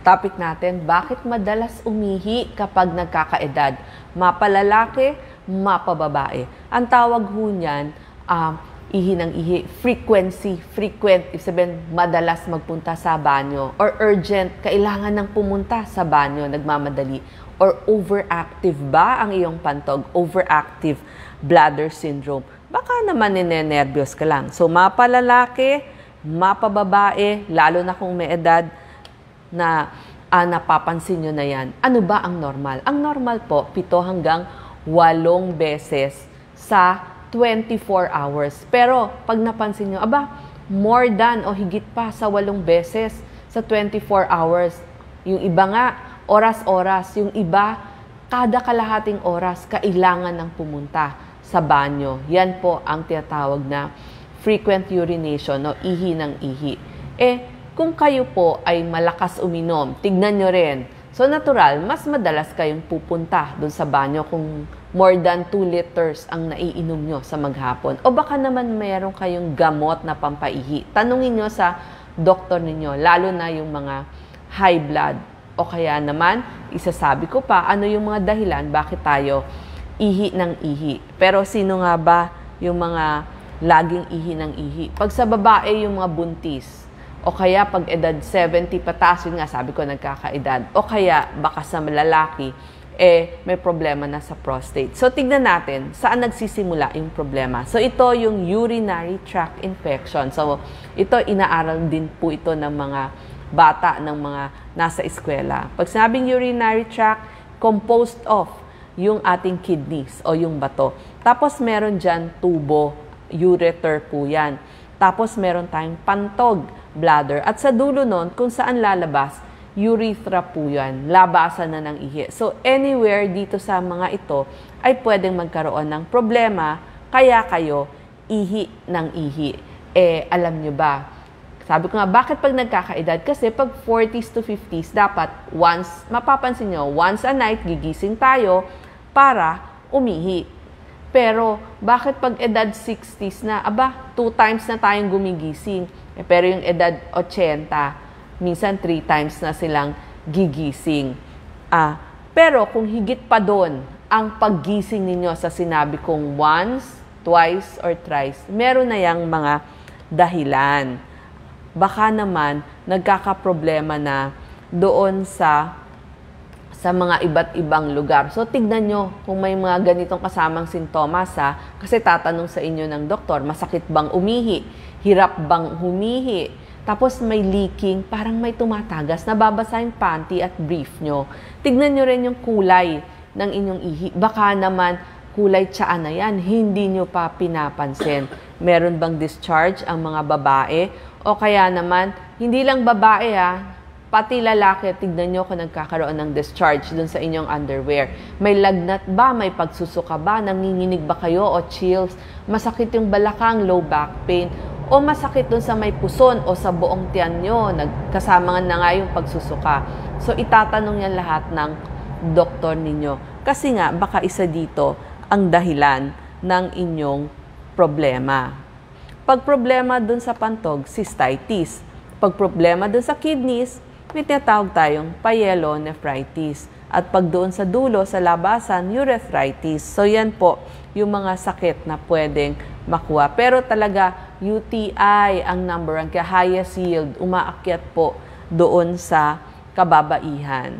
Topic natin, bakit madalas umihi kapag nagkakaedad? Mapalalaki, mapababae. Ang tawag ho niyan, ihi ng ihi. Frequency, frequent, ibig sabihin, madalas magpunta sa banyo. Or urgent, kailangan ng pumunta sa banyo, nagmamadali. Or overactive ba ang iyong pantog? Overactive bladder syndrome. Baka naman ninenervyos ka lang. So, mapalalaki, mapababae, lalo na kung may edad, na napapansin nyo na yan. Ano ba ang normal? Ang normal po, 7 hanggang 8 beses sa 24 hours. Pero pag napansin nyo, more than o higit pa sa 8 beses sa 24 hours. Yung iba nga, oras-oras. Yung iba, kada kalahating oras, kailangan ng pumunta sa banyo. Yan po ang tinatawag na frequent urination o ihi ng ihi. Kung kayo po ay malakas uminom, tignan nyo rin. So natural, mas madalas kayong pupunta dun sa banyo kung more than 2 liters ang naiinom nyo sa maghapon. O baka naman mayroon kayong gamot na pampaihi. Tanungin nyo sa doktor ninyo, lalo na yung mga high blood. O kaya naman, isasabi ko pa, ano yung mga dahilan bakit tayo ihi ng ihi. Pero sino nga ba yung mga laging ihi ng ihi? Pag sa babae, yung mga buntis. O kaya pag edad 70 pataas, yun nga sabi ko nagkakaedad. O kaya baka sa lalaki, may problema na sa prostate. So tignan natin saan nagsisimula yung problema. So ito yung urinary tract infection. So ito inaaral din po ito ng mga bata, ng mga nasa eskwela. Pag sinabing urinary tract, composed of yung ating kidneys o yung bato. Tapos meron dyan tubo, ureter po yan. Tapos meron tayong pantog, bladder. At sa dulo nun, kung saan lalabas, urethra po yan. Labasan na ng ihi. So, anywhere dito sa mga ito ay pwedeng magkaroon ng problema, kaya kayo ihi ng ihi. Alam nyo ba? Sabi ko nga, bakit pag nagkakaedad? Kasi pag 40s to 50s, dapat mapapansin nyo, once a night, gigising tayo para umihi. Pero, bakit pag edad 60s na, 2 times na tayong gumigising? Pero yung edad 80, minsan 3 times na silang gigising. Pero kung higit pa doon, ang paggising ninyo sa sinabi kong once, twice, or thrice, meron na yang mga dahilan. Baka naman, nagkakaproblema na doon sa mga iba't ibang lugar. So, tignan nyo kung may mga ganitong kasamang sintomas, kasi tatanong sa inyo ng doktor, masakit bang umihi? Hirap bang humihi? Tapos may leaking, parang may tumatagas, nababasa yung panty at brief nyo. Tignan nyo rin yung kulay ng inyong ihi. Baka naman, kulay tsaa na yan, hindi nyo pa pinapansin. Meron bang discharge ang mga babae? O kaya naman, hindi lang babae pati lalaki, tignan nyo kung nagkakaroon ng discharge dun sa inyong underwear. May lagnat ba? May pagsusuka ba? Nanginginig ba kayo? O chills? Masakit yung balakang, low back pain? O masakit dun sa may puson o sa buong tiyan nyo? Kasama na nga yung pagsusuka. So, itatanong yan lahat ng doktor ninyo. Kasi nga, baka isa dito ang dahilan ng inyong problema. Pag problema dun sa pantog, cystitis. Pag problema dun sa kidneys, may tinatawag tayong pyelonephritis. At pag doon sa dulo, sa labasan, urethritis. So yan po yung mga sakit na pwedeng makuha. Pero talaga, UTI ang number 1, kaya highest yield, umaakyat po doon sa kababaihan.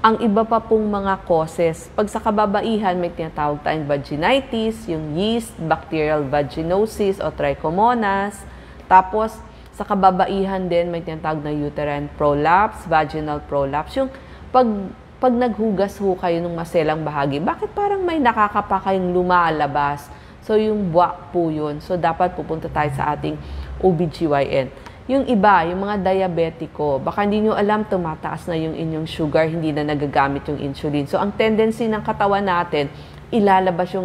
Ang iba pa pong mga causes, pag sa kababaihan, may tinatawag tayong vaginitis, yung yeast, bacterial vaginosis o trichomonas. Tapos, sa kababaihan din, may tinatawag na uterine prolapse, vaginal prolapse. Yung pag naghugas ho kayo ng maselang bahagi, bakit parang may nakakapa kayong lumalabas? So, yung buwak po yun. So, dapat pupunta tayo sa ating OBGYN. Yung iba, yung mga diabetiko, baka hindi nyo alam, tumataas na yung inyong sugar, hindi na nagagamit yung insulin. So, ang tendency ng katawan natin, ilalabas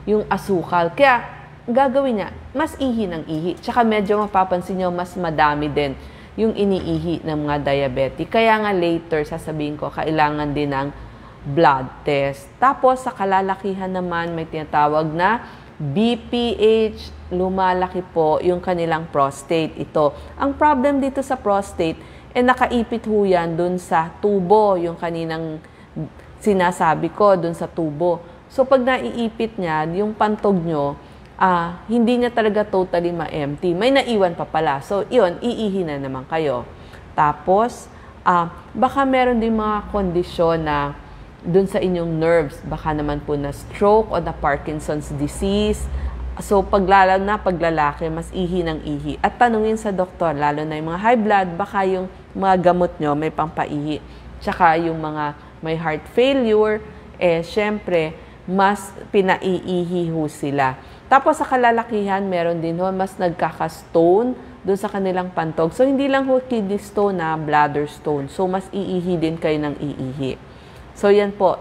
yung asukal. Kaya, gagawin niya, mas ihi ng ihi. Tsaka medyo mapapansin nyo, mas madami din yung iniihi ng mga diabetic. Kaya nga later, sasabihin ko, kailangan din ng blood test. Tapos, sa kalalakihan naman, may tinatawag na BPH, lumalaki po yung kanilang prostate. Ito. Ang problem dito sa prostate, nakaipit ho yan dun sa tubo, yung kaninang sinasabi ko, dun sa tubo. So, pag naiipit niyan, yung pantog nyo, hindi niya talaga totally ma-empty. May naiwan pa pala. So, yun, iihi na naman kayo. Tapos, baka meron din mga kondisyon na dun sa inyong nerves. Baka naman po na stroke o na Parkinson's disease. So, paglalaki, mas ihi ng ihi. At tanungin sa doktor, lalo na yung mga high blood, baka yung mga gamot nyo may pampaihi. Tsaka yung mga may heart failure, syempre, mas pinaiihi ho sila. Tapos sa kalalakihan, meron din ho, mas nagkaka-stone doon sa kanilang pantog. So, hindi lang ho kidney stone na bladder stone. So, mas iihi din kayo ng iihi. So, yan po.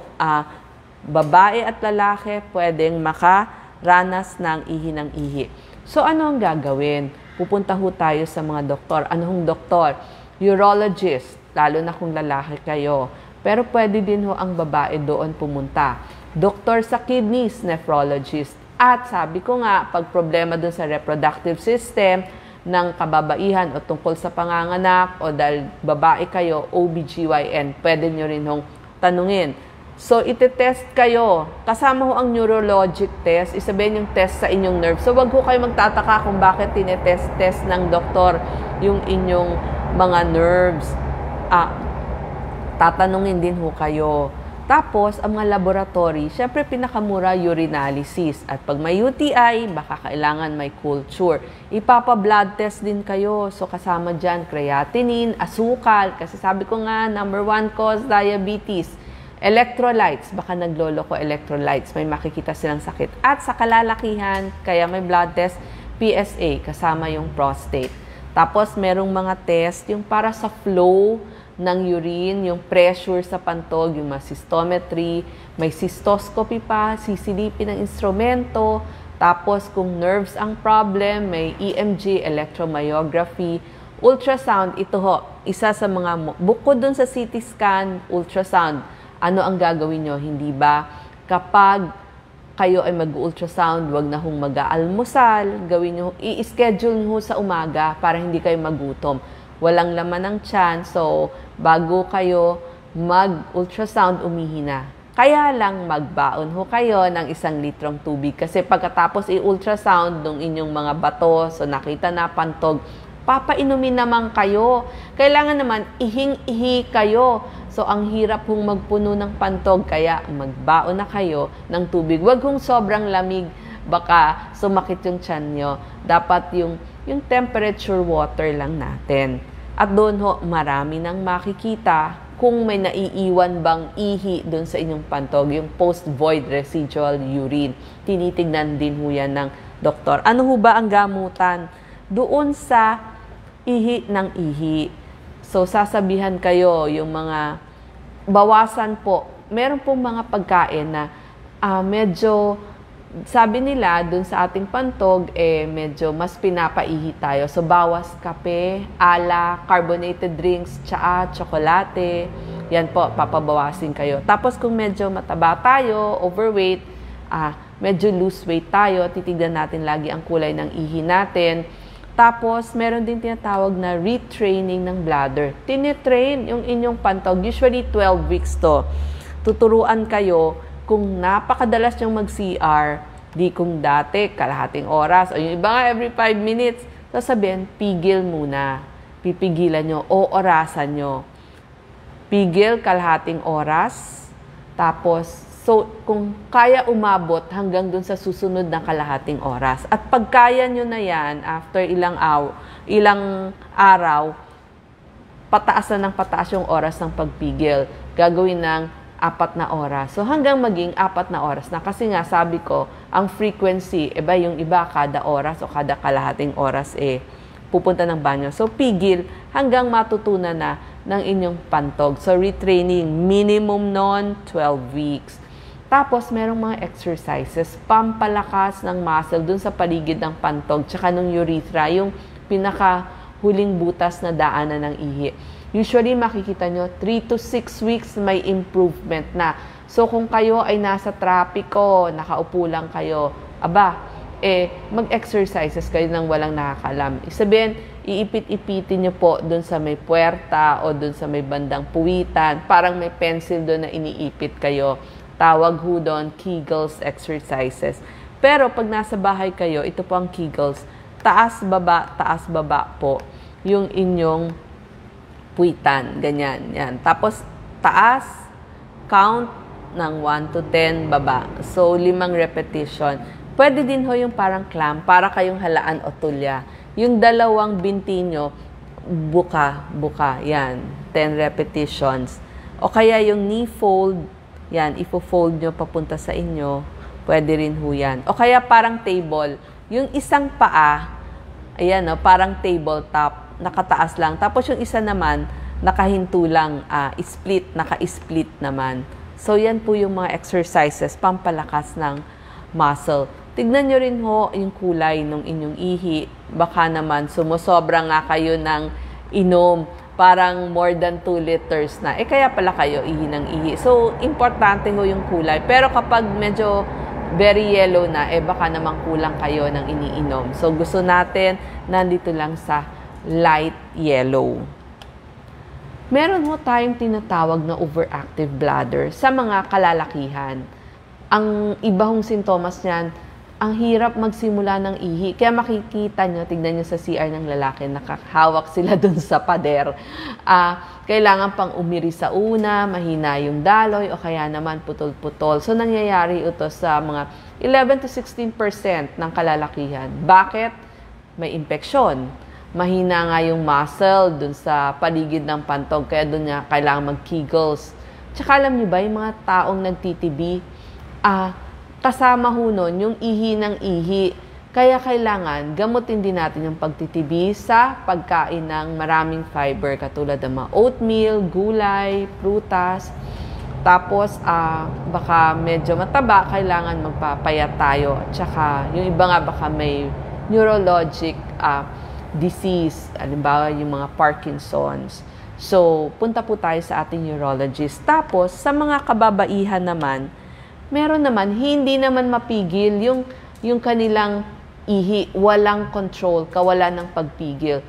Babae at lalaki, pwedeng makaranas ng ihi ng ihi. So, ano ang gagawin? Pupunta ho tayo sa mga doktor. Ano hong doktor? Urologist, lalo na kung lalaki kayo. Pero pwede din ho ang babae doon pumunta. Doktor sa kidneys, nephrologist. At sabi ko nga, pag problema dun sa reproductive system ng kababaihan o tungkol sa panganganak o dahil babae kayo, OBGYN, pwede nyo rin hong tanungin. So, iti-test kayo. Kasama ho ang neurologic test. Isabihin yung test sa inyong nerve. So, wag ho kayo magtataka kung bakit tinetest-test ng doktor yung inyong mga nerves. Tatanungin din ho kayo. Tapos, ang mga laboratory, syempre pinakamura urinalysis. At pag may UTI, baka kailangan may culture. Ipapa-blood test din kayo. So, kasama dyan, creatinine, asukal. Kasi sabi ko nga, number 1 cause, diabetes. Electrolytes, baka nagloloko electrolytes. May makikita silang sakit. At sa kalalakihan, kaya may blood test, PSA, kasama yung prostate. Tapos, merong mga test, yung para sa flow ng urine, yung pressure sa pantog, yung cystometry, may cystoscopy pa, sisilipin ng instrumento, tapos kung nerves ang problem, may EMG, electromyography, ultrasound, ito ho, isa sa mga, bukod dun sa CT scan, ultrasound, ano ang gagawin nyo? Hindi ba kapag kayo ay mag-ultrasound, wag na hong mag-aalmusal, gawin nyo, i-schedule nyo sa umaga para hindi kayo magutom. Walang laman ng tiyan, so bago kayo mag-ultrasound, umihi na. Kaya lang magbaon ho kayo ng 1 litrong tubig kasi pagkatapos i-ultrasound ng inyong mga bato, so nakita na pantog, papainumin naman kayo. Kailangan naman ihing-ihi kayo. So ang hirap hong magpuno ng pantog, kaya magbaon na kayo ng tubig. Huwag hong sobrang lamig, baka sumakit yung tiyan nyo. Dapat yung temperature water lang natin. At doon ho, marami nang makikita kung may naiiwan bang ihi doon sa inyong pantog, yung post-void residual urine. Tinitignan din ho yan ng doktor. Ano ho ba ang gamutan? Doon sa ihi ng ihi. So, sasabihan kayo yung mga bawasan po. Meron pong mga pagkain na medyo sabi nila, dun sa ating pantog, medyo mas pinapaihi tayo. So, bawas kape, alak, carbonated drinks, tsaa, tsokolate. Yan po, papabawasin kayo. Tapos, kung medyo mataba tayo, overweight, medyo loose weight tayo, titignan natin lagi ang kulay ng ihi natin. Tapos, meron din tinatawag na retraining ng bladder. Tinitrain yung inyong pantog. Usually, 12 weeks to. Tuturuan kayo kung napakadalas yung mag-CR, di kung dati, kalahating oras, o yung iba nga every 5 minutes, sasabihin, pigil muna. Pipigilan nyo o orasan nyo. Pigil kalahating oras, tapos, so, kung kaya umabot hanggang dun sa susunod na kalahating oras. At pag kaya nyo na yan, after ilang araw, pataas na ng pataas yung oras ng pagpigil. Gagawin ng 4 na oras. So, hanggang maging 4 na oras na. Kasi nga, sabi ko, ang frequency, yung iba kada oras o kada kalahating oras, pupunta ng banyo. So, pigil hanggang matutunan na ng inyong pantog. So, retraining, minimum non 12 weeks. Tapos, merong mga exercises, pampalakas ng muscle dun sa paligid ng pantog, tsaka ng urethra, yung pinakahuling butas na daanan ng ihi. Usually, makikita nyo, 3 to 6 weeks may improvement na. So, kung kayo ay nasa trapiko, nakaupo lang kayo, mag-exercises kayo nang walang nakakalam. Isabihin, iipit-ipitin nyo po dun sa may puwerta o dun sa may bandang puwitan. Parang may pencil doon na iniipit kayo. Tawag ho doon, Kegels exercises. Pero pag nasa bahay kayo, ito po ang Kegels. Taas, baba po yung inyong puwitan. Ganyan. Yan. Tapos, taas, count ng 1 to 10, baba. So, 5 repetition. Pwede din ho yung parang clam, para kayong halaan o tulya. Yung dalawang binti nyo, buka. Yan. 10 repetitions. O kaya yung knee fold, yan, ifo-fold nyo papunta sa inyo. Pwede rin ho yan. O kaya parang table. Yung isang paa, ayan, no, parang tabletop, nakataas lang. Tapos yung isa naman, nakahinto lang, naka-split naman. So, yan po yung mga exercises, pampalakas ng muscle. Tignan nyo rin ho yung kulay ng inyong ihi. Baka naman sumusobra nga kayo ng inom. Parang more than 2 liters na. Kaya pala kayo ihi ng ihi. So, importante ho yung kulay. Pero kapag medyo very yellow na, baka naman kulang kayo ng iniinom. So, gusto natin nandito lang sa light yellow. Meron ho tayong tinatawag na overactive bladder sa mga kalalakihan. Ang iba hong sintomas niyan, ang hirap magsimula ng ihi. Kaya makikita nyo, tignan nyo sa CR ng lalaki, nakahawak sila dun sa pader. Kailangan pang umiri sa una, mahina yung daloy, o kaya naman putol-putol. So, nangyayari ito sa mga 11 to 16% ng kalalakihan. Bakit? May impeksyon. Mahina nga yung muscle dun sa paligid ng pantog, kaya dun nga kailangan mag-Kegels. Tsaka alam nyo ba, yung mga taong nagtitibi, kasama ho nun yung ihi ng ihi. Kaya kailangan gamutin din natin yung pagtitibi sa pagkain ng maraming fiber katulad ng mga oatmeal, gulay, prutas. Tapos, baka medyo mataba, kailangan magpapayat tayo. At saka, yung iba nga baka may neurologic disease, halimbawa yung mga Parkinson's. So, punta po tayo sa ating neurologist. Tapos, sa mga kababaihan naman, meron naman, hindi naman mapigil yung kanilang ihi, walang control, kawalan ng pagpigil.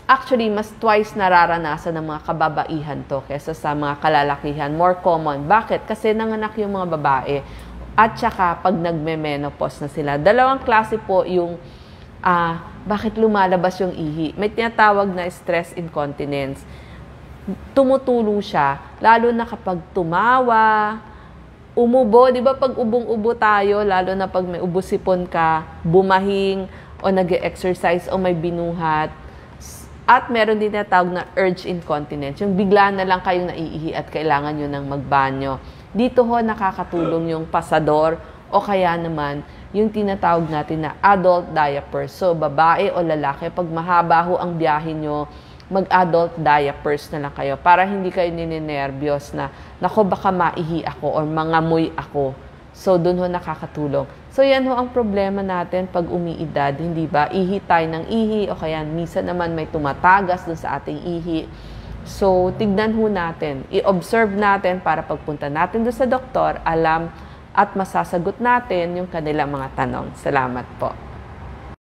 Actually, mas twice nararanasan ng mga kababaihan to kaysa sa mga kalalakihan. More common. Bakit? Kasi nanganak yung mga babae. At saka, pag nagme-menopause na sila. Dalawang klase po yung bakit lumalabas yung ihi. May tinatawag na stress incontinence. Tumutulo siya, lalo na kapag tumawa, umubo, di ba pag ubong-ubo tayo, lalo na pag may ubo-sipon ka, bumahing, o nag-exercise, o may binuhat. At meron din na tawag na urge incontinence, yung bigla na lang kayong naiihi at kailangan nyo ng magbanyo. Dito ho nakakatulong yung pasador, o kaya naman yung tinatawag natin na adult diapers. So, babae o lalaki, pag mahaba ho ang biyahe nyo, mag-adult diapers na lang kayo para hindi kayo ninenervyos na, nako baka maihi ako or mangamoy ako. So, dun ho nakakatulong. So, yan ho ang problema natin pag umiidad, hindi ba? Ihi tayo ng ihi o kaya minsan naman may tumatagas dun sa ating ihi. So, tignan ho natin, i-observe natin para pagpunta natin dun sa doktor, alam at masasagot natin yung kanilang mga tanong. Salamat po.